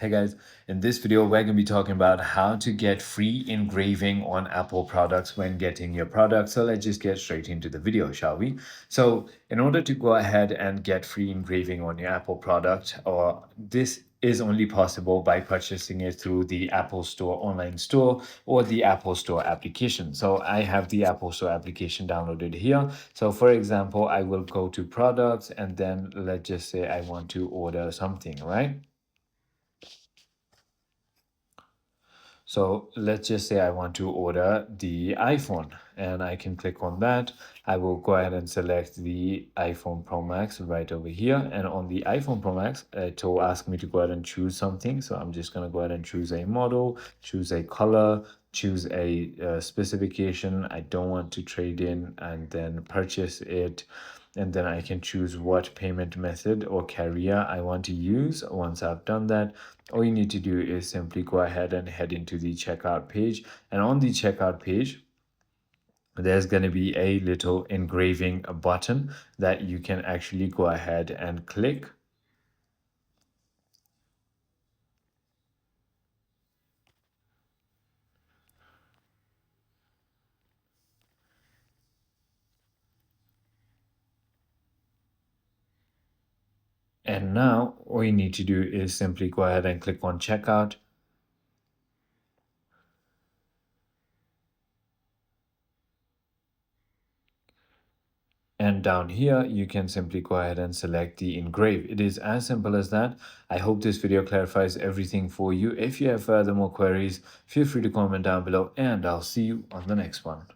Hey guys, in this video, we're going to be talking about how to get free engraving on Apple products when getting your product. So let's just get straight into the video, shall we? So in order to go ahead and get free engraving on your Apple product, or this is only possible by purchasing it through the Apple Store online store or the Apple Store application. So I have the Apple Store application downloaded here. So for example, I will go to products and then let's just say I want to order something, right? So let's just say I want to order the iPhone and I can click on that. I will go ahead and select the iPhone Pro Max right over here. And on the iPhone Pro Max, it will ask me to go ahead and choose something. So I'm just going to go ahead and choose a model, choose a color, choose a specification. I don't want to trade in and then purchase it. And then I can choose what payment method or carrier I want to use. Once I've done that, all you need to do is simply go ahead and head into the checkout page. And on the checkout page, there's going to be a little engraving button that you can actually go ahead and click. And now all you need to do is simply go ahead and click on checkout. And down here, you can simply go ahead and select the engrave. It is as simple as that. I hope this video clarifies everything for you. If you have further more queries, feel free to comment down below and I'll see you on the next one.